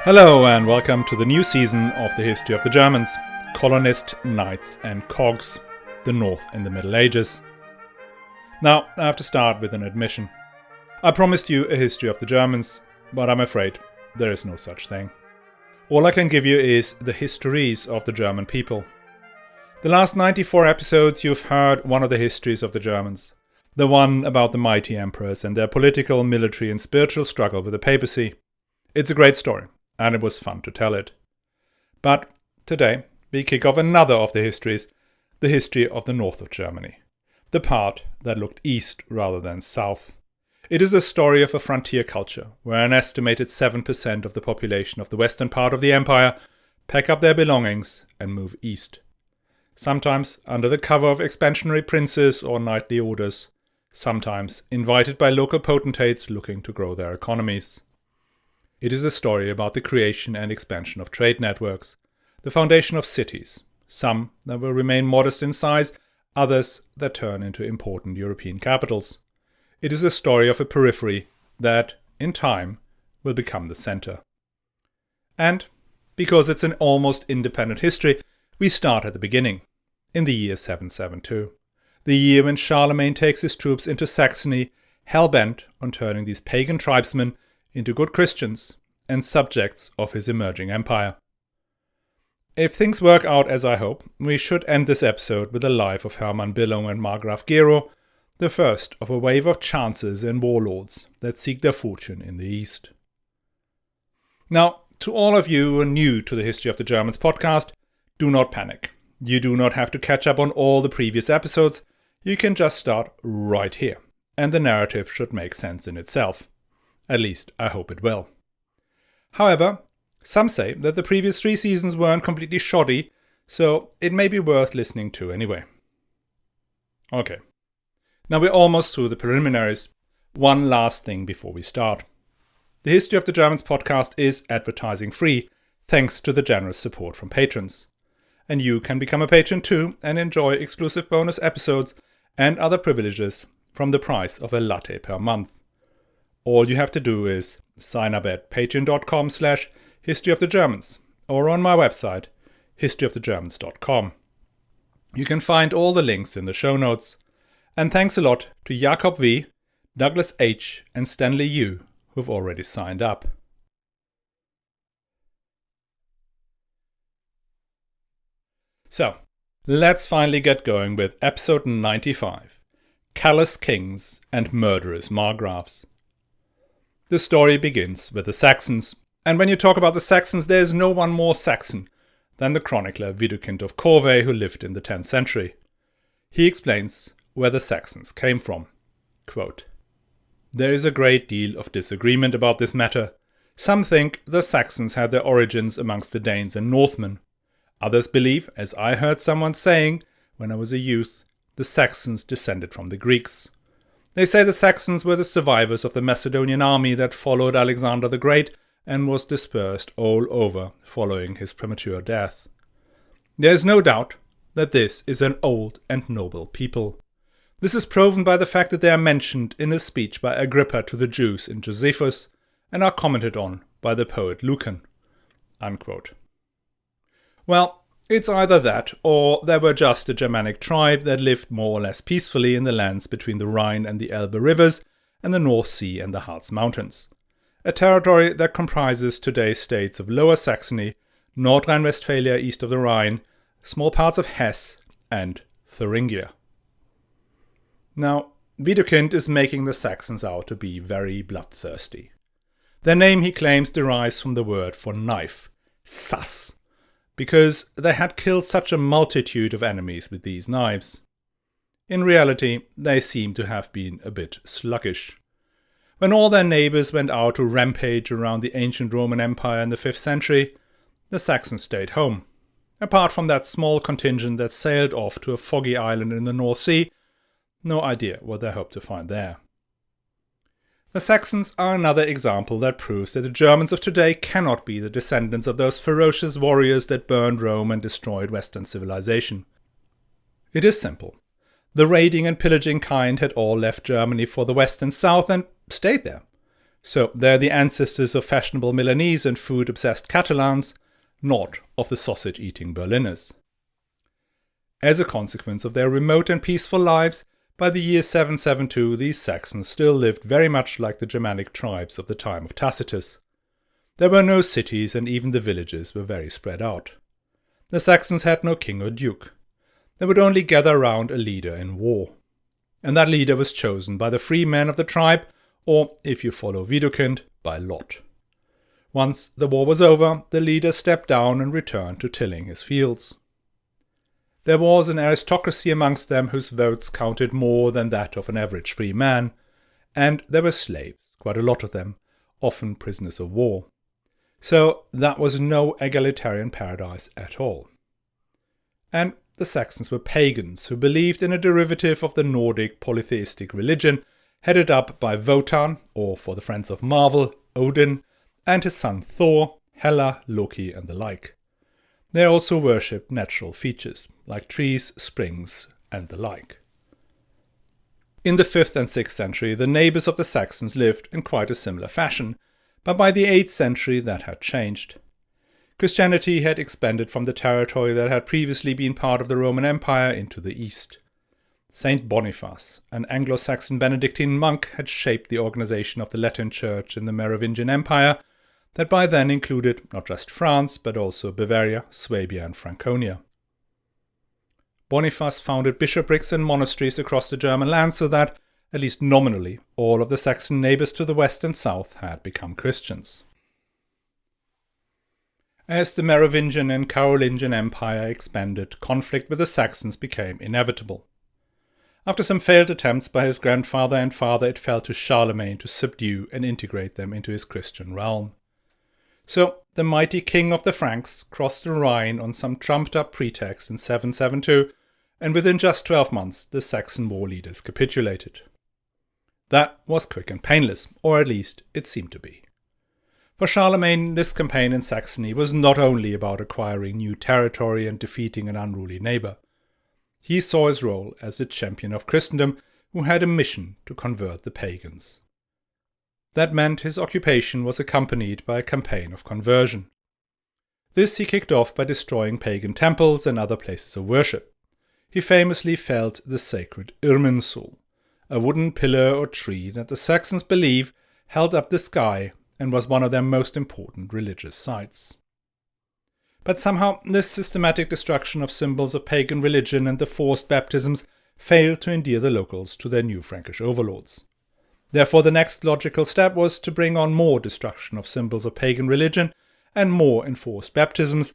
Hello and welcome to the new season of the History of the Germans, Colonist, Knights and Cogs, the North in the Middle Ages. Now, I have to start with an admission. I promised you a history of the Germans, but I'm afraid there is no such thing. All I can give you is the histories of the German people. The last 94 episodes you've heard one of the histories of the Germans. The one about the mighty emperors and their political, military and spiritual struggle with the papacy. It's a great story. And it was fun to tell it. But today, we kick off another of the histories, the history of the north of Germany. The part that looked east rather than south. It is a story of a frontier culture, where an estimated 7% of the population of the western part of the empire pack up their belongings and move east. Sometimes under the cover of expansionary princes or knightly orders, sometimes invited by local potentates looking to grow their economies. It is a story about the creation and expansion of trade networks, the foundation of cities, some that will remain modest in size, others that turn into important European capitals. It is a story of a periphery that, in time, will become the center. And, because it's an almost independent history, we start at the beginning, in the year 772, the year when Charlemagne takes his troops into Saxony, hell-bent on turning these pagan tribesmen into good Christians and subjects of his emerging empire. If things work out as I hope, we should end this episode with the life of Hermann Billung and Margrave Gero, the first of a wave of chancers and warlords that seek their fortune in the east. Now, to all of you who are new to the History of the Germans podcast, do not panic. You do not have to catch up on all the previous episodes, you can just start right here, and the narrative should make sense in itself. At least, I hope it will. However, some say that the previous 3 seasons weren't completely shoddy, so it may be worth listening to anyway. Okay, now we're almost through the preliminaries. One last thing before we start. The History of the Germans podcast is advertising free, thanks to the generous support from patrons. And you can become a patron too and enjoy exclusive bonus episodes and other privileges from the price of a latte per month. All you have to do is sign up at patreon.com/historyofthegermans or on my website, historyofthegermans.com. You can find all the links in the show notes. And thanks a lot to Jakob V, Douglas H, and Stanley U, who've already signed up. So, let's finally get going with episode 95, Callous Kings and Murderous Margraves. The story begins with the Saxons, and when you talk about the Saxons, there is no one more Saxon than the chronicler Widukind of Corvey, who lived in the 10th century. He explains where the Saxons came from. Quote, "There is a great deal of disagreement about this matter. Some think the Saxons had their origins amongst the Danes and Northmen. Others believe, as I heard someone saying when I was a youth, the Saxons descended from the Greeks. They say the Saxons were the survivors of the Macedonian army that followed Alexander the Great and was dispersed all over following his premature death. There is no doubt that this is an old and noble people. This is proven by the fact that they are mentioned in a speech by Agrippa to the Jews in Josephus and are commented on by the poet Lucan." Unquote. Well, it's either that, or they were just a Germanic tribe that lived more or less peacefully in the lands between the Rhine and the Elbe rivers and the North Sea and the Harz Mountains, a territory that comprises today's states of Lower Saxony, North Rhine-Westphalia east of the Rhine, small parts of Hesse, and Thuringia. Now, Widukind is making the Saxons out to be very bloodthirsty. Their name, he claims, derives from the word for knife, Sass, because they had killed such a multitude of enemies with these knives. In reality, they seem to have been a bit sluggish. When all their neighbours went out to rampage around the ancient Roman Empire in the 5th century, the Saxons stayed home, apart from that small contingent that sailed off to a foggy island in the North Sea. No idea what they hoped to find there. The Saxons are another example that proves that the Germans of today cannot be the descendants of those ferocious warriors that burned Rome and destroyed Western civilization. It is simple. The raiding and pillaging kind had all left Germany for the west and south and stayed there. So they're the ancestors of fashionable Milanese and food-obsessed Catalans, not of the sausage-eating Berliners. As a consequence of their remote and peaceful lives, by the year 772 these Saxons still lived very much like the Germanic tribes of the time of Tacitus. There were no cities, and even the villages were very spread out. The Saxons had no king or duke. They would only gather around a leader in war. And that leader was chosen by the free men of the tribe, or, if you follow Widukind, by lot. Once the war was over, the leader stepped down and returned to tilling his fields. There was an aristocracy amongst them whose votes counted more than that of an average free man, and there were slaves, quite a lot of them, often prisoners of war. So that was no egalitarian paradise at all. And the Saxons were pagans who believed in a derivative of the Nordic polytheistic religion headed up by Wotan, or for the friends of Marvel, Odin, and his son Thor, Hela, Loki, and the like. They also worshipped natural features, like trees, springs, and the like. In the 5th and 6th century, the neighbours of the Saxons lived in quite a similar fashion, but by the 8th century that had changed. Christianity had expanded from the territory that had previously been part of the Roman Empire into the east. Saint Boniface, an Anglo-Saxon Benedictine monk, had shaped the organization of the Latin Church in the Merovingian Empire, that by then included not just France, but also Bavaria, Swabia, and Franconia. Boniface founded bishoprics and monasteries across the German lands so that, at least nominally, all of the Saxon neighbours to the west and south had become Christians. As the Merovingian and Carolingian Empire expanded, conflict with the Saxons became inevitable. After some failed attempts by his grandfather and father, it fell to Charlemagne to subdue and integrate them into his Christian realm. So the mighty king of the Franks crossed the Rhine on some trumped-up pretext in 772, and within just 12 months the Saxon war leaders capitulated. That was quick and painless, or at least it seemed to be. For Charlemagne, this campaign in Saxony was not only about acquiring new territory and defeating an unruly neighbour. He saw his role as the champion of Christendom who had a mission to convert the pagans. That meant his occupation was accompanied by a campaign of conversion. This he kicked off by destroying pagan temples and other places of worship. He famously felled the sacred Irminsul, a wooden pillar or tree that the Saxons believe held up the sky and was one of their most important religious sites. But somehow this systematic destruction of symbols of pagan religion and the forced baptisms failed to endear the locals to their new Frankish overlords. Therefore the next logical step was to bring on more destruction of symbols of pagan religion and more enforced baptisms,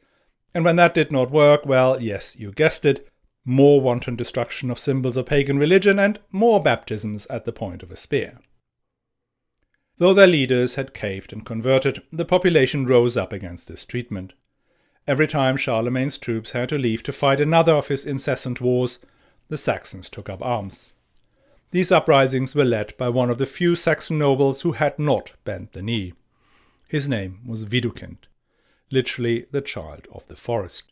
and when that did not work, well, yes, you guessed it, more wanton destruction of symbols of pagan religion and more baptisms at the point of a spear. Though their leaders had caved and converted, the population rose up against this treatment. Every time Charlemagne's troops had to leave to fight another of his incessant wars, the Saxons took up arms. These uprisings were led by one of the few Saxon nobles who had not bent the knee. His name was Widukind, literally the child of the forest.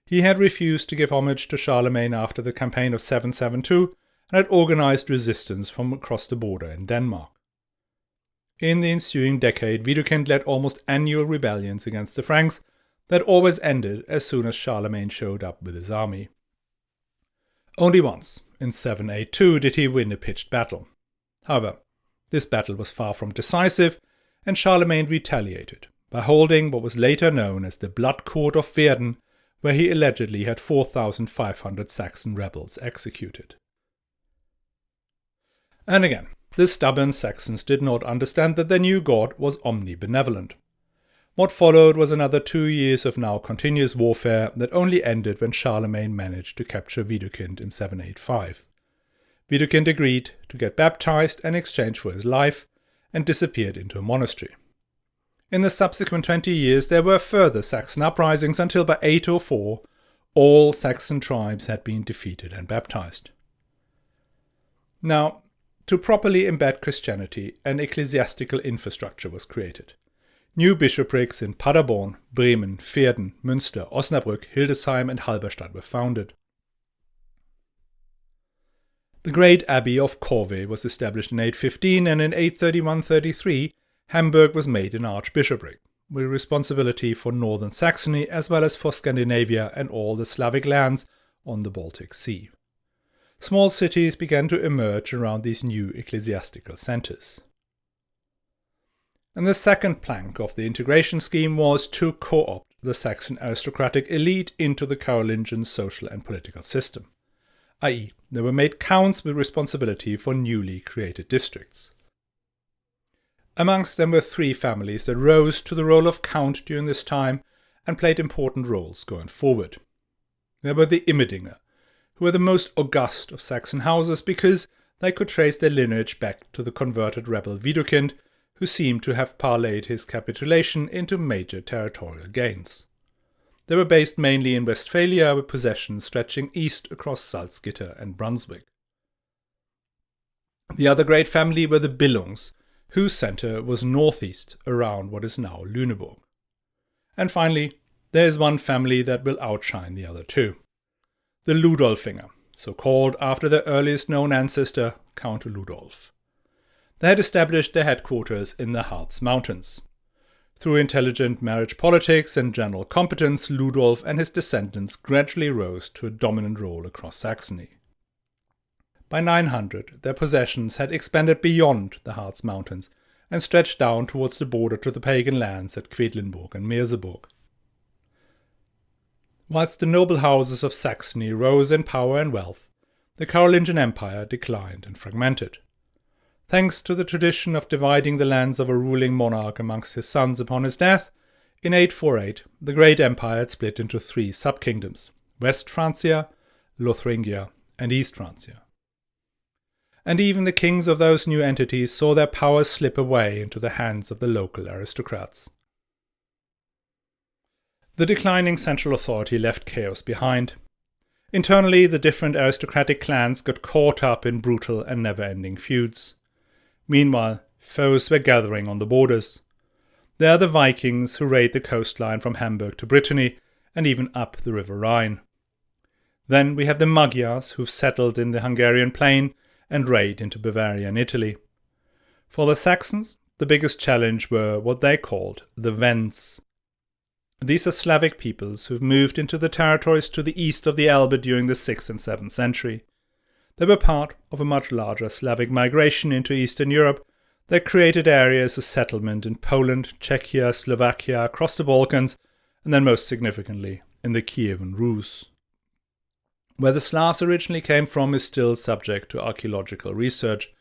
He had refused to give homage to Charlemagne after the campaign of 772 and had organized resistance from across the border in Denmark. In the ensuing decade, Widukind led almost annual rebellions against the Franks that always ended as soon as Charlemagne showed up with his army. Only once, in 782, did he win a pitched battle. However, this battle was far from decisive, and Charlemagne retaliated by holding what was later known as the Blood Court of Verden, where he allegedly had 4,500 Saxon rebels executed. And again, the stubborn Saxons did not understand that their new god was omnibenevolent. What followed was another 2 years of now continuous warfare that only ended when Charlemagne managed to capture Widukind in 785. Widukind agreed to get baptized in exchange for his life and disappeared into a monastery. In the subsequent 20 years there were further Saxon uprisings until by 804 all Saxon tribes had been defeated and baptized. Now, to properly embed Christianity, an ecclesiastical infrastructure was created. New bishoprics in Paderborn, Bremen, Verden, Münster, Osnabrück, Hildesheim and Halberstadt were founded. The great abbey of Corvey was established in 815, and in 831-33 Hamburg was made an archbishopric, with responsibility for northern Saxony as well as for Scandinavia and all the Slavic lands on the Baltic Sea. Small cities began to emerge around these new ecclesiastical centres. And the second plank of the integration scheme was to co-opt the Saxon aristocratic elite into the Carolingian social and political system, i.e., they were made counts with responsibility for newly created districts. Amongst them were three families that rose to the role of count during this time and played important roles going forward. There were the Immedinger, who were the most august of Saxon houses because they could trace their lineage back to the converted rebel Widukind, who seemed to have parlayed his capitulation into major territorial gains. They were based mainly in Westphalia, with possessions stretching east across Salzgitter and Brunswick. The other great family were the Billungs, whose centre was northeast around what is now Lüneburg. And finally, there is one family that will outshine the other two. The Ludolfinger, so called after their earliest known ancestor, Count Ludolf. They had established their headquarters in the Harz Mountains. Through intelligent marriage politics and general competence, Ludolf and his descendants gradually rose to a dominant role across Saxony. By 900, their possessions had expanded beyond the Harz Mountains and stretched down towards the border to the pagan lands at Quedlinburg and Merseburg. Whilst the noble houses of Saxony rose in power and wealth, the Carolingian Empire declined and fragmented. Thanks to the tradition of dividing the lands of a ruling monarch amongst his sons upon his death, in 848 the great empire had split into three sub-kingdoms: West Francia, Lotharingia, and East Francia. And even the kings of those new entities saw their power slip away into the hands of the local aristocrats. The declining central authority left chaos behind. Internally, the different aristocratic clans got caught up in brutal and never-ending feuds. Meanwhile, foes were gathering on the borders. There are the Vikings who raid the coastline from Hamburg to Brittany and even up the River Rhine. Then we have the Magyars who've settled in the Hungarian plain and raid into Bavaria and Italy. For the Saxons, the biggest challenge were what they called the Wends. These are Slavic peoples who've moved into the territories to the east of the Elbe during the 6th and 7th century. They were part of a much larger Slavic migration into Eastern Europe that created areas of settlement in Poland, Czechia, Slovakia, across the Balkans, and then most significantly in the Kievan Rus. Where the Slavs originally came from is still subject to archaeological research.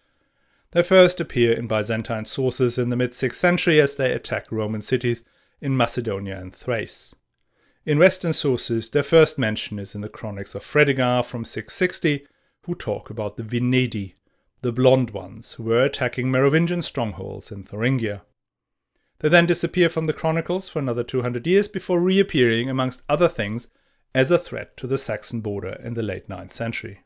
They first appear in Byzantine sources in the mid-6th century as they attack Roman cities in Macedonia and Thrace. In Western sources, their first mention is in the Chronics of Fredegar from 660, who talk about the Venedi, the blonde ones who were attacking Merovingian strongholds in Thuringia. They then disappear from the chronicles for another 200 years before reappearing, amongst other things, as a threat to the Saxon border in the late 9th century.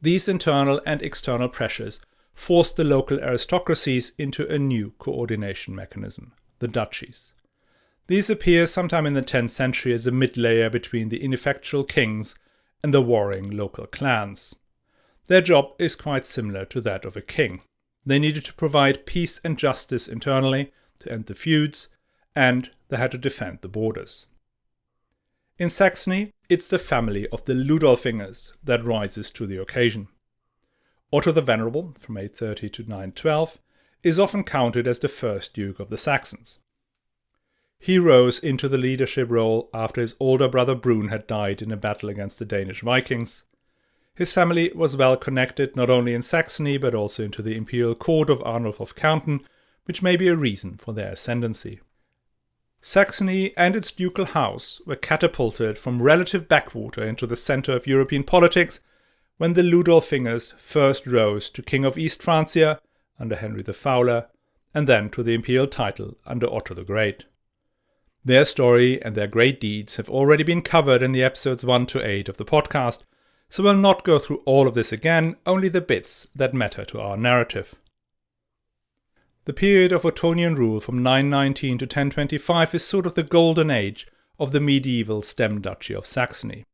These internal and external pressures forced the local aristocracies into a new coordination mechanism, the duchies. These appear sometime in the 10th century as a mid-layer between the ineffectual kings and the warring local clans. Their job is quite similar to that of a king. They needed to provide peace and justice internally to end the feuds, and they had to defend the borders. In Saxony, it's the family of the Ludolfingers that rises to the occasion. Otto the Venerable, from 830 to 912, is often counted as the first Duke of the Saxons. He rose into the leadership role after his older brother Brun had died in a battle against the Danish Vikings. His family was well connected not only in Saxony but also into the imperial court of Arnulf of Kärnten, which may be a reason for their ascendancy. Saxony and its ducal house were catapulted from relative backwater into the centre of European politics when the Ludolfingers first rose to King of East Francia under Henry the Fowler, and then to the imperial title under Otto the Great. Their story and their great deeds have already been covered in the episodes 1 to 8 of the podcast, so we'll not go through all of this again, only the bits that matter to our narrative. The period of Ottonian rule from 919 to 1025 is sort of the golden age of the medieval stem duchy of Saxony.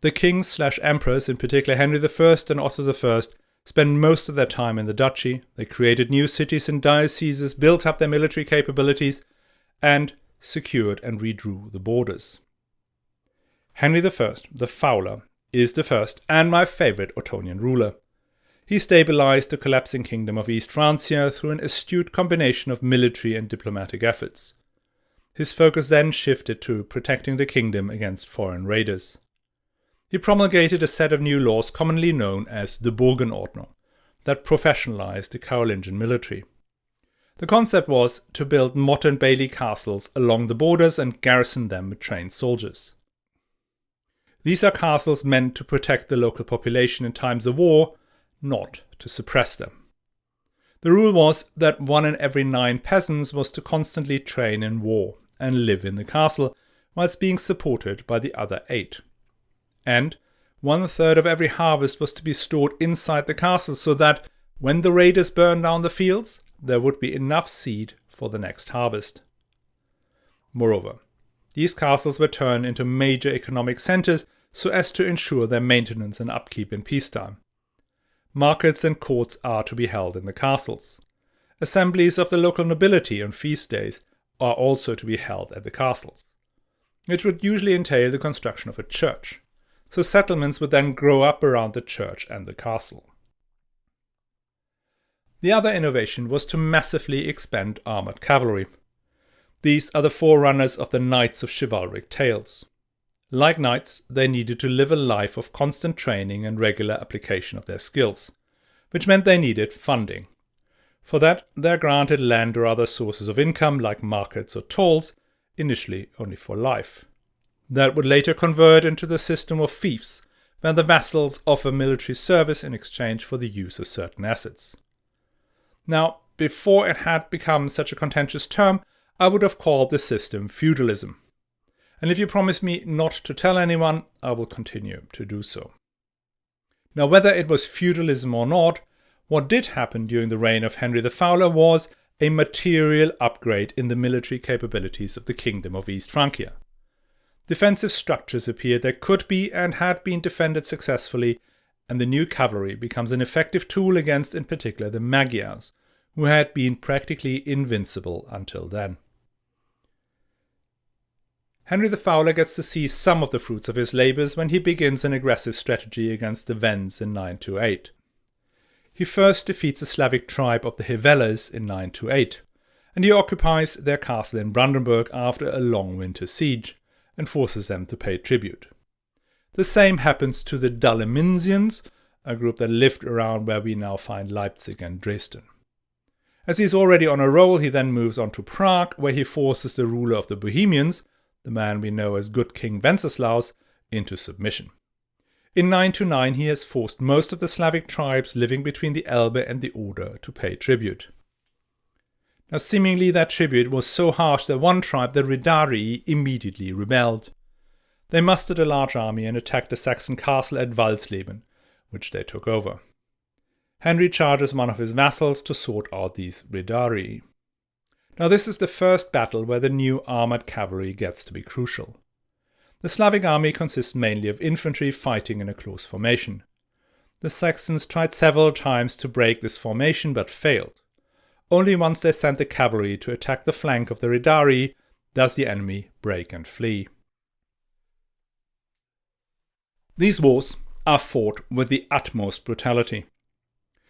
The kings/emperors, in particular Henry I and Otto I, spent most of their time in the duchy. They created new cities and dioceses, built up their military capabilities, and secured and redrew the borders. Henry I, the Fowler, is the first and my favourite Ottonian ruler. He stabilized the collapsing kingdom of East Francia through an astute combination of military and diplomatic efforts. His focus then shifted to protecting the kingdom against foreign raiders. He promulgated a set of new laws commonly known as the Burgenordnung that professionalized the Carolingian military. The concept was to build motte and bailey castles along the borders and garrison them with trained soldiers. These are castles meant to protect the local population in times of war, not to suppress them. The rule was that 1 in every 9 peasants was to constantly train in war and live in the castle, whilst being supported by the other 8. And 1/3 of every harvest was to be stored inside the castle so that, when the raiders burned down the fields, there would be enough seed for the next harvest. Moreover, these castles were turned into major economic centers so as to ensure their maintenance and upkeep in peacetime. Markets and courts are to be held in the castles. Assemblies of the local nobility on feast days are also to be held at the castles. It would usually entail the construction of a church, so settlements would then grow up around the church and the castle. The other innovation was to massively expand armored cavalry. These are the forerunners of the knights of chivalric tales. Like knights, they needed to live a life of constant training and regular application of their skills, which meant they needed funding. For that, they're granted land or other sources of income like markets or tolls, initially only for life. That would later convert into the system of fiefs, where the vassals offer military service in exchange for the use of certain assets. Now, before it had become such a contentious term, I would have called the system feudalism. And if you promise me not to tell anyone, I will continue to do so. Now, whether it was feudalism or not, what did happen during the reign of Henry the Fowler was a material upgrade in the military capabilities of the Kingdom of East Francia. Defensive structures appeared that could be and had been defended successfully, and the new cavalry becomes an effective tool against, in particular, the Magyars, who had been practically invincible until then. Henry the Fowler gets to see some of the fruits of his labours when he begins an aggressive strategy against the Wends in 928. He first defeats a Slavic tribe of the Hevellers in 928, and he occupies their castle in Brandenburg after a long winter siege, and forces them to pay tribute. The same happens to the Dahlemiensians, a group that lived around where we now find Leipzig and Dresden. As he's already on a roll, he then moves on to Prague, where he forces the ruler of the Bohemians, the man we know as Good King Wenceslaus, into submission. In 929 he has forced most of the Slavic tribes living between the Elbe and the Oder to pay tribute. Now seemingly that tribute was so harsh that one tribe, the Ridarii, immediately rebelled. They mustered a large army and attacked the Saxon castle at Walsleben, which they took over. Henry charges one of his vassals to sort out these Ridarii. Now this is the first battle where the new armoured cavalry gets to be crucial. The Slavic army consists mainly of infantry fighting in a close formation. The Saxons tried several times to break this formation but failed. Only once they sent the cavalry to attack the flank of the Ridarii does the enemy break and flee. These wars are fought with the utmost brutality.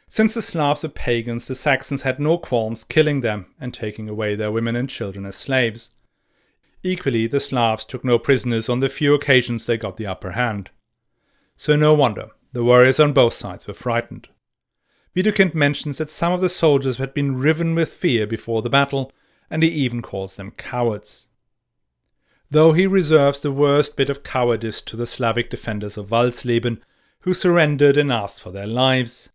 Since the Slavs were pagans, the Saxons had no qualms killing them and taking away their women and children as slaves. Equally, the Slavs took no prisoners on the few occasions they got the upper hand. So no wonder the warriors on both sides were frightened. Widukind mentions that some of the soldiers had been riven with fear before the battle, and he even calls them cowards. Though he reserves the worst bit of cowardice to the Slavic defenders of Walsleben, who surrendered and asked for their lives.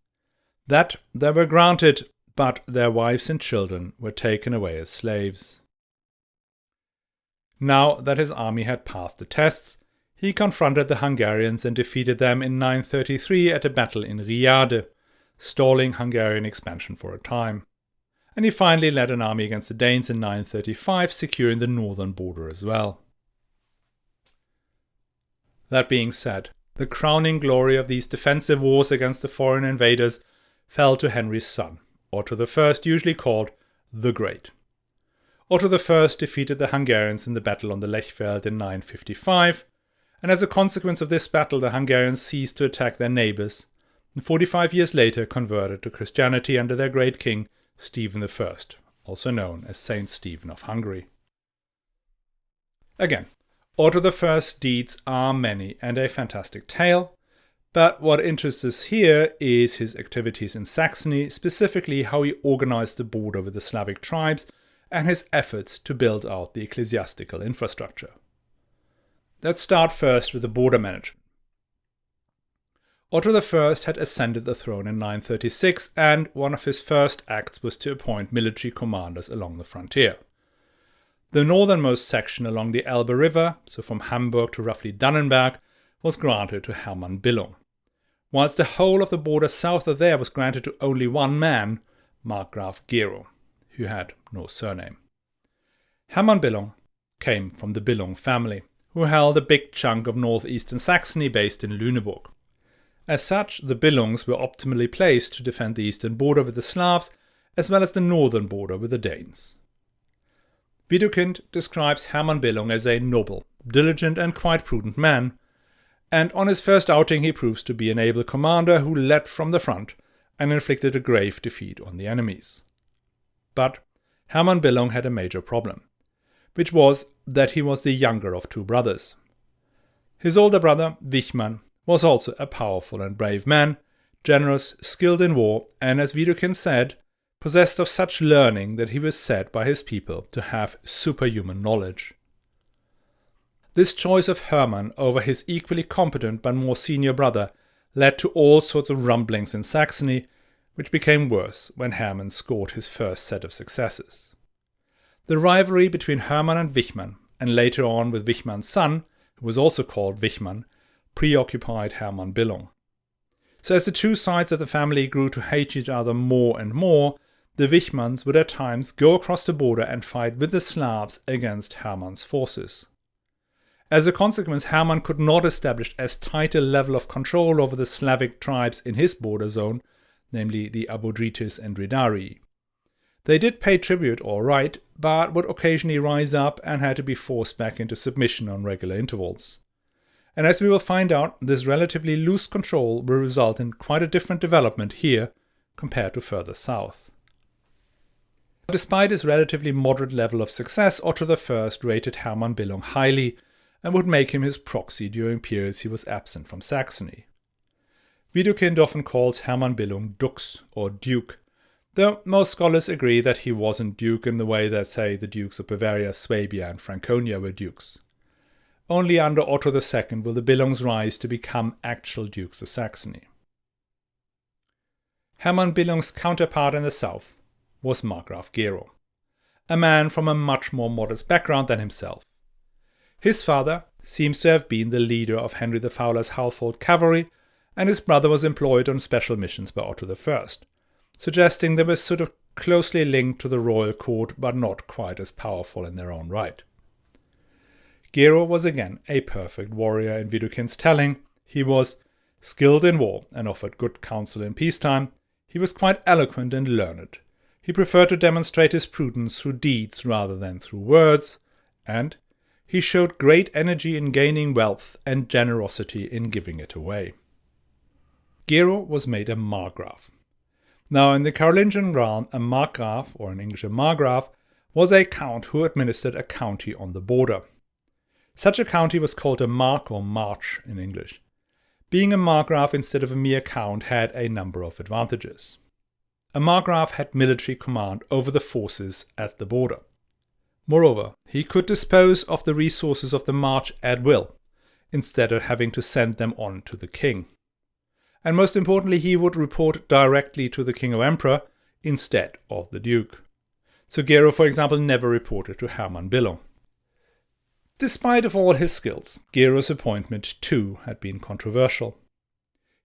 That they were granted, but their wives and children were taken away as slaves. Now that his army had passed the tests, he confronted the Hungarians and defeated them in 933 at a battle in Riade, stalling Hungarian expansion for a time. And he finally led an army against the Danes in 935, securing the northern border as well. That being said, the crowning glory of these defensive wars against the foreign invaders fell to Henry's son, Otto I, usually called the Great. Otto I defeated the Hungarians in the battle on the Lechfeld in 955, and as a consequence of this battle the Hungarians ceased to attack their neighbours, and 45 years later converted to Christianity under their great king Stephen I, also known as Saint Stephen of Hungary. Again, Otto I's deeds are many and a fantastic tale, but what interests us here is his activities in Saxony, specifically how he organized the border with the Slavic tribes and his efforts to build out the ecclesiastical infrastructure. Let's start first with the border management. Otto I had ascended the throne in 936, and one of his first acts was to appoint military commanders along the frontier. The northernmost section along the Elbe River, so from Hamburg to roughly Dannenberg, was granted to Hermann Billung, whilst the whole of the border south of there was granted to only one man, Margrave Gero, who had no surname. Hermann Billung came from the Billung family, who held a big chunk of northeastern Saxony based in Lüneburg. As such, the Billungs were optimally placed to defend the eastern border with the Slavs, as well as the northern border with the Danes. Widukind describes Hermann Billung as a noble, diligent and quite prudent man, and on his first outing he proves to be an able commander who led from the front and inflicted a grave defeat on the enemies. But Hermann Billung had a major problem, which was that he was the younger of two brothers. His older brother, Wichmann, was also a powerful and brave man, generous, skilled in war, and as Widukind said, possessed of such learning that he was said by his people to have superhuman knowledge. This choice of Hermann over his equally competent but more senior brother led to all sorts of rumblings in Saxony, which became worse when Hermann scored his first set of successes. The rivalry between Hermann and Wichmann, and later on with Wichmann's son, who was also called Wichmann, preoccupied Hermann Billung. So as the two sides of the family grew to hate each other more and more, the Wichmanns would at times go across the border and fight with the Slavs against Hermann's forces. As a consequence, Hermann could not establish as tight a level of control over the Slavic tribes in his border zone, namely the Abodrites and Ridarii. They did pay tribute all right, but would occasionally rise up and had to be forced back into submission on regular intervals. And as we will find out, this relatively loose control will result in quite a different development here compared to further south. Despite his relatively moderate level of success, Otto I rated Hermann Billung highly and would make him his proxy during periods he was absent from Saxony. Widukind often calls Hermann Billung Dux or Duke, though most scholars agree that he wasn't Duke in the way that, say, the Dukes of Bavaria, Swabia and Franconia were Dukes. Only under Otto II will the Billungs rise to become actual Dukes of Saxony. Hermann Billung's counterpart in the south was Margrave Gero, a man from a much more modest background than himself. His father seems to have been the leader of Henry the Fowler's household cavalry, and his brother was employed on special missions by Otto I, suggesting they were sort of closely linked to the royal court but not quite as powerful in their own right. Gero was again a perfect warrior in Widukind's telling. He was skilled in war and offered good counsel in peacetime. He was quite eloquent and learned. He preferred to demonstrate his prudence through deeds rather than through words, and he showed great energy in gaining wealth and generosity in giving it away. Gero was made a Margrave. Now, in the Carolingian realm, a Margrave, or in English a Margrave, was a count who administered a county on the border. Such a county was called a mark or march in English. Being a Margrave instead of a mere count had a number of advantages. A Margrave had military command over the forces at the border. Moreover, he could dispose of the resources of the march at will, instead of having to send them on to the king. And most importantly, he would report directly to the king or emperor instead of the duke. So Gero, for example, never reported to Hermann Billung. Despite of all his skills, Gero's appointment too had been controversial.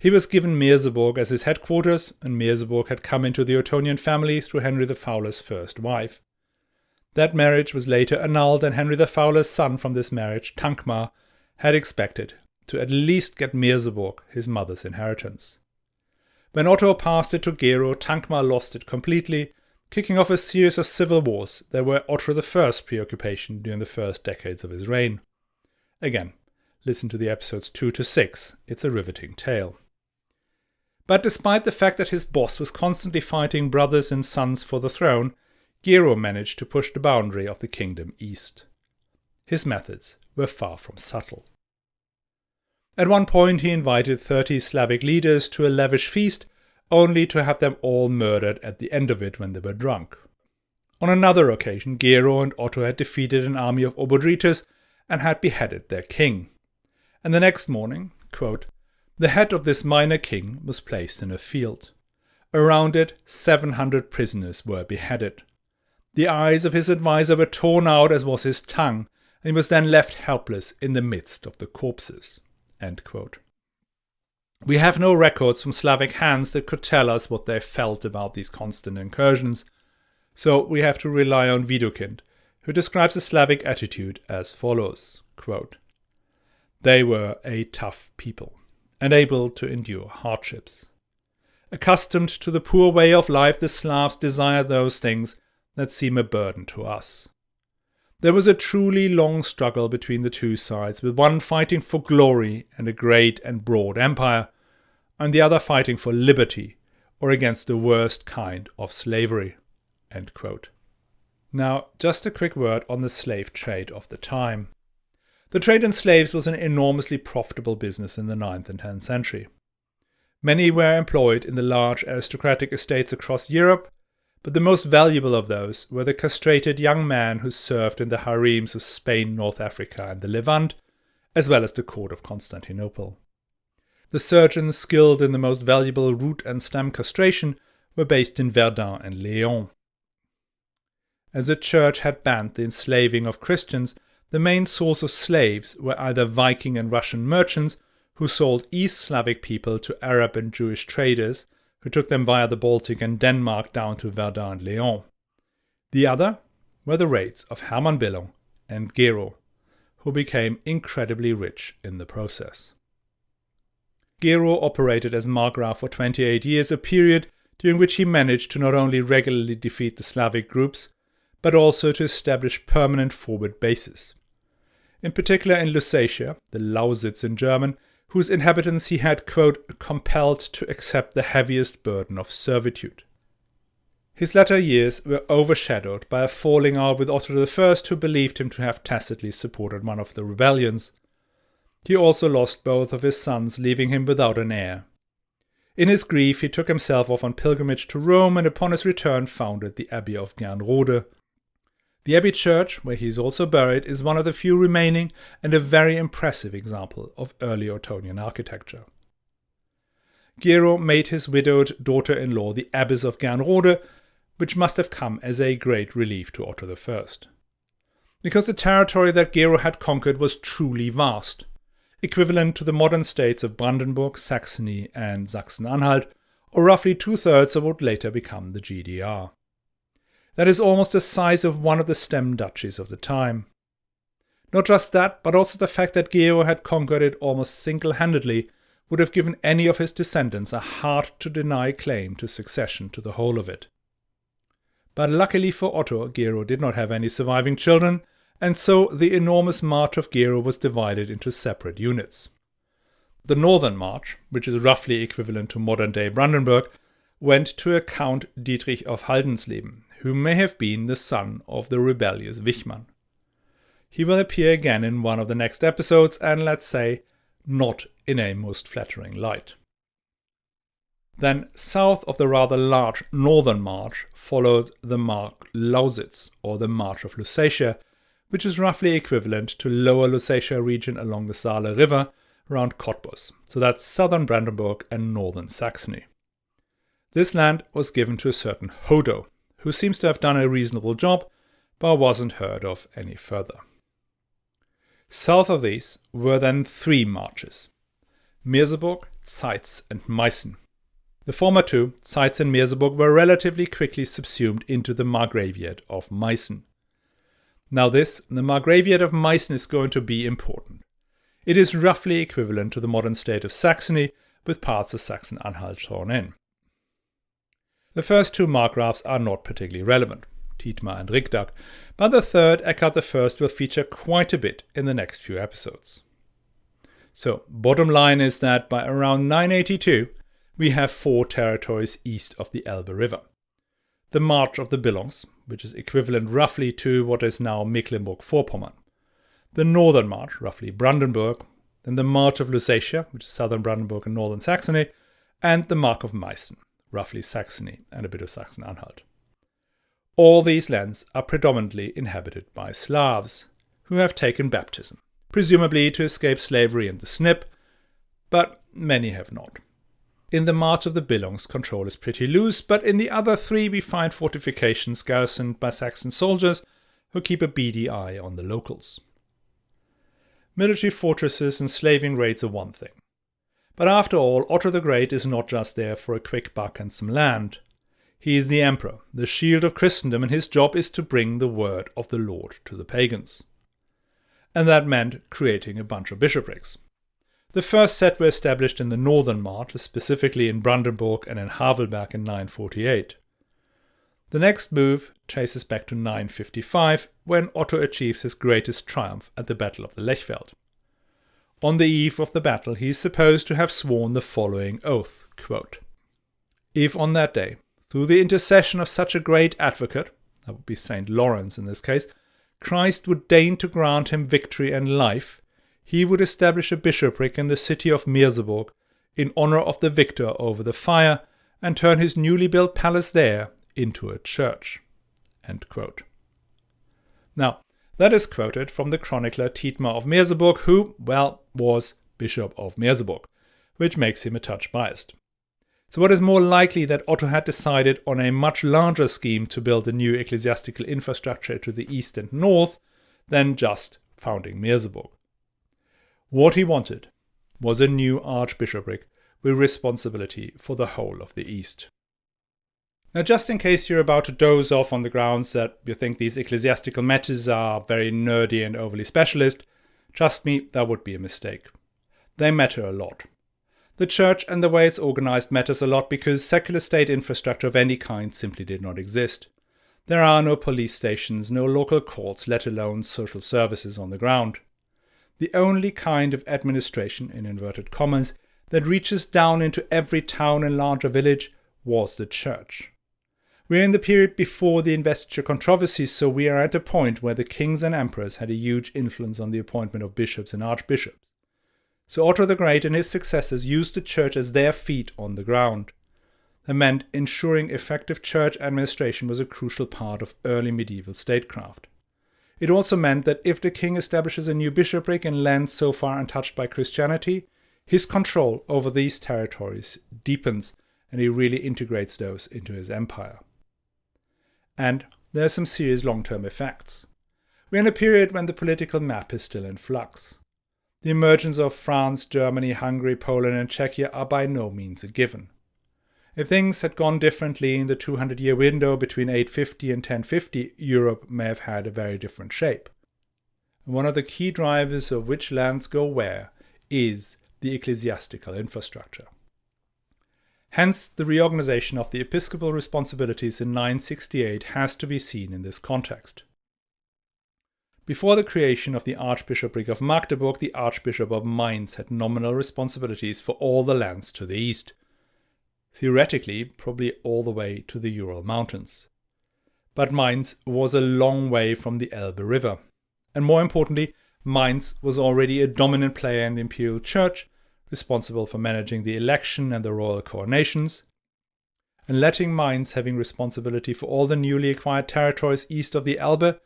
He was given Merseburg as his headquarters, and Merseburg had come into the Ottonian family through Henry the Fowler's first wife. That marriage was later annulled, and Henry the Fowler's son from this marriage, Tankmar, had expected to at least get Merseburg, his mother's inheritance. When Otto passed it to Gero, Thankmar lost it completely, kicking off a series of civil wars that were Otto I's preoccupation during the first decades of his reign. Again, listen to the episodes 2 to 6, it's a riveting tale. But despite the fact that his boss was constantly fighting brothers and sons for the throne, Gero managed to push the boundary of the kingdom east. His methods were far from subtle. At one point he invited 30 Slavic leaders to a lavish feast, only to have them all murdered at the end of it when they were drunk. On another occasion, Gero and Otto had defeated an army of Obodrites and had beheaded their king. And the next morning, quote, "The head of this minor king was placed in a field. Around it 700 prisoners were beheaded. The eyes of his advisor were torn out as was his tongue, and he was then left helpless in the midst of the corpses." End quote. We have no records from Slavic hands that could tell us what they felt about these constant incursions, so we have to rely on Widukind, who describes the Slavic attitude as follows, quote, "They were a tough people, and able to endure hardships. Accustomed to the poor way of life, the Slavs desire those things that seem a burden to us. There was a truly long struggle between the two sides, with one fighting for glory and a great and broad empire, and the other fighting for liberty, or against the worst kind of slavery." End quote. Now, just a quick word on the slave trade of the time. The trade in slaves was an enormously profitable business in the 9th and 10th century. Many were employed in the large aristocratic estates across Europe, but the most valuable of those were the castrated young men who served in the harems of Spain, North Africa, and the Levant, as well as the court of Constantinople. The surgeons skilled in the most valuable root and stem castration were based in Verdun and Lyon. As the church had banned the enslaving of Christians, the main source of slaves were either Viking and Russian merchants who sold East Slavic people to Arab and Jewish traders, who took them via the Baltic and Denmark down to Verdun and Lyon. The other were the raids of Hermann Billung and Gero, who became incredibly rich in the process. Gero operated as Margrave for 28 years, a period during which he managed to not only regularly defeat the Slavic groups, but also to establish permanent forward bases. In particular in Lusatia, the Lausitz in German, whose inhabitants he had, quote, "compelled to accept the heaviest burden of servitude." His latter years were overshadowed by a falling out with Otto I, who believed him to have tacitly supported one of the rebellions. He also lost both of his sons, leaving him without an heir. In his grief, he took himself off on pilgrimage to Rome and upon his return founded the Abbey of Gernrode. The Abbey Church, where he is also buried, is one of the few remaining and a very impressive example of early Ottonian architecture. Gero made his widowed daughter-in-law the Abbess of Gernrode, which must have come as a great relief to Otto I. Because the territory that Gero had conquered was truly vast, equivalent to the modern states of Brandenburg, Saxony, and Sachsen-Anhalt, or roughly 2/3 of what would later become the GDR. That is almost the size of one of the stem duchies of the time. Not just that, but also the fact that Gero had conquered it almost single-handedly would have given any of his descendants a hard-to-deny claim to succession to the whole of it. But luckily for Otto, Gero did not have any surviving children, and so the enormous March of Gero was divided into separate units. The Northern March, which is roughly equivalent to modern-day Brandenburg, went to a Count Dietrich of Haldensleben, who may have been the son of the rebellious Wichmann. He will appear again in one of the next episodes, and let's say, not in a most flattering light. Then, south of the rather large Northern March, followed the Mark Lausitz, or the March of Lusatia, which is roughly equivalent to Lower Lusatia region along the Saale River around Cottbus, so that's southern Brandenburg and northern Saxony. This land was given to a certain Hodo, who seems to have done a reasonable job, but wasn't heard of any further. South of these were then 3 marches: Merseburg, Zeitz, and Meissen. The former two, Zeitz and Merseburg, were relatively quickly subsumed into the Margraviate of Meissen. Now the Margraviate of Meissen is going to be important. It is roughly equivalent to the modern state of Saxony, with parts of Saxon-Anhalt thrown in. The first two Margraves are not particularly relevant, Dietmar and Rigdag, but the third, Eckhard I, will feature quite a bit in the next few episodes. So, bottom line is that by around 982, we have 4 territories east of the Elbe River. The March of the Billungs, which is equivalent roughly to what is now Mecklenburg-Vorpommern. The Northern March, roughly Brandenburg. Then the March of Lusatia, which is southern Brandenburg and northern Saxony. And the Mark of Meissen, roughly Saxony and a bit of Saxon-Anhalt. All these lands are predominantly inhabited by Slavs, who have taken baptism, presumably to escape slavery and the snip, but many have not. In the March of the Billungs, control is pretty loose, but in the other 3 we find fortifications garrisoned by Saxon soldiers who keep a beady eye on the locals. Military fortresses and slaving raids are one thing. But after all, Otto the Great is not just there for a quick buck and some land. He is the emperor, the shield of Christendom, and his job is to bring the word of the Lord to the pagans. And that meant creating a bunch of bishoprics. The first set were established in the northern March, specifically in Brandenburg and in Havelberg in 948. The next move traces back to 955, when Otto achieves his greatest triumph at the Battle of the Lechfeld. On the eve of the battle, he is supposed to have sworn the following oath, quote, "If on that day, through the intercession of such a great advocate," that would be St. Lawrence in this case, "Christ would deign to grant him victory and life, he would establish a bishopric in the city of Merseburg in honor of the victor over the fire, and turn his newly built palace there into a church." End quote. Now, that is quoted from the chronicler Dietmar of Merseburg, who, well, was Bishop of Merseburg, which makes him a touch biased. So what is more likely that Otto had decided on a much larger scheme to build a new ecclesiastical infrastructure to the east and north than just founding Merseburg. What he wanted was a new archbishopric with responsibility for the whole of the east. Now, just in case you're about to doze off on the grounds that you think these ecclesiastical matters are very nerdy and overly specialist, trust me, that would be a mistake. They matter a lot. The church and the way it's organized matters a lot because secular state infrastructure of any kind simply did not exist. There are no police stations, no local courts, let alone social services on the ground. The only kind of administration, in inverted commas, that reaches down into every town and larger village was the church. We're in the period before the investiture controversies, so we are at a point where the kings and emperors had a huge influence on the appointment of bishops and archbishops. So Otto the Great and his successors used the church as their feet on the ground. That meant ensuring effective church administration was a crucial part of early medieval statecraft. It also meant that if the king establishes a new bishopric in lands so far untouched by Christianity, his control over these territories deepens and he really integrates those into his empire. And there are some serious long-term effects. We're in a period when the political map is still in flux. The emergence of France, Germany, Hungary, Poland and Czechia are by no means a given. If things had gone differently in the 200-year window between 850 and 1050, Europe may have had a very different shape. And one of the key drivers of which lands go where is the ecclesiastical infrastructure. Hence, the reorganization of the episcopal responsibilities in 968 has to be seen in this context. Before the creation of the Archbishopric of Magdeburg, the Archbishop of Mainz had nominal responsibilities for all the lands to the east. Theoretically, probably all the way to the Ural Mountains. But Mainz was a long way from the Elbe River. And more importantly, Mainz was already a dominant player in the imperial church, responsible for managing the election and the royal coronations. And letting Mainz having responsibility for all the newly acquired territories east of the Elbe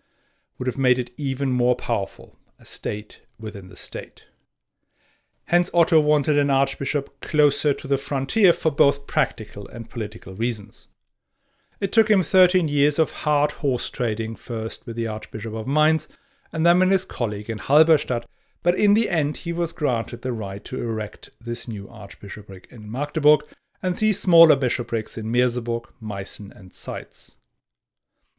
would have made it even more powerful, a state within the state. Hence Otto wanted an archbishop closer to the frontier for both practical and political reasons. It took him 13 years of hard horse trading, first with the Archbishop of Mainz and then with his colleague in Halberstadt, but in the end he was granted the right to erect this new archbishopric in Magdeburg and 3 smaller bishoprics in Merseburg, Meissen and Zeitz.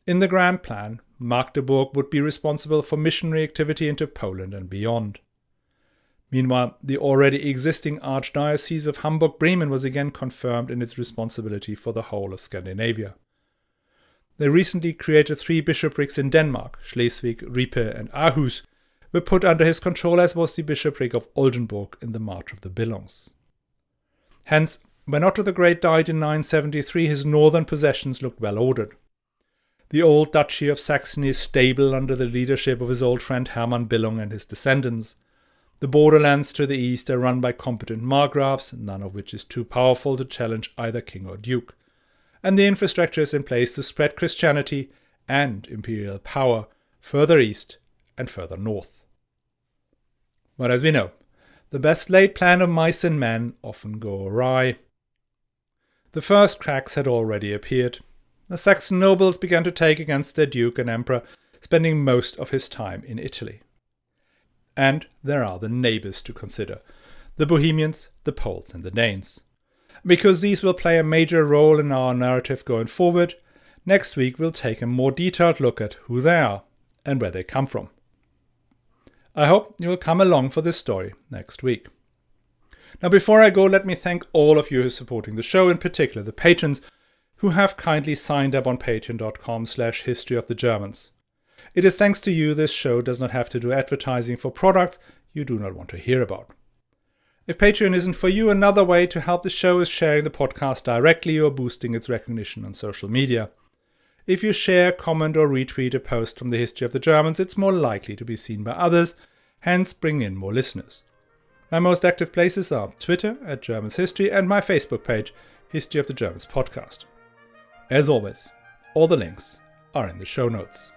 In the grand plan, Magdeburg would be responsible for missionary activity into Poland and beyond. Meanwhile, the already existing Archdiocese of Hamburg-Bremen was again confirmed in its responsibility for the whole of Scandinavia. The recently created 3 bishoprics in Denmark, Schleswig, Ripe and Aarhus, were put under his control, as was the bishopric of Oldenburg in the March of the Billungs. Hence, when Otto the Great died in 973, his northern possessions looked well ordered. The old Duchy of Saxony is stable under the leadership of his old friend Hermann Billung and his descendants. The borderlands to the east are run by competent Margraves, none of which is too powerful to challenge either king or duke. And the infrastructure is in place to spread Christianity and imperial power further east and further north. But as we know, the best laid plan of mice and men often go awry. The first cracks had already appeared. The Saxon nobles began to take against their duke and emperor, spending most of his time in Italy. And there are the neighbours to consider, the Bohemians, the Poles and the Danes. Because these will play a major role in our narrative going forward, next week we'll take a more detailed look at who they are and where they come from. I hope you'll come along for this story next week. Now before I go, let me thank all of you who are supporting the show, in particular the patrons, who have kindly signed up on patreon.com/historyofthegermans. It is thanks to you this show does not have to do advertising for products you do not want to hear about. If Patreon isn't for you, another way to help the show is sharing the podcast directly or boosting its recognition on social media. If you share, comment or retweet a post from the History of the Germans, it's more likely to be seen by others, hence bring in more listeners. My most active places are Twitter @GermansHistory and my Facebook page, History of the Germans Podcast. As always, all the links are in the show notes.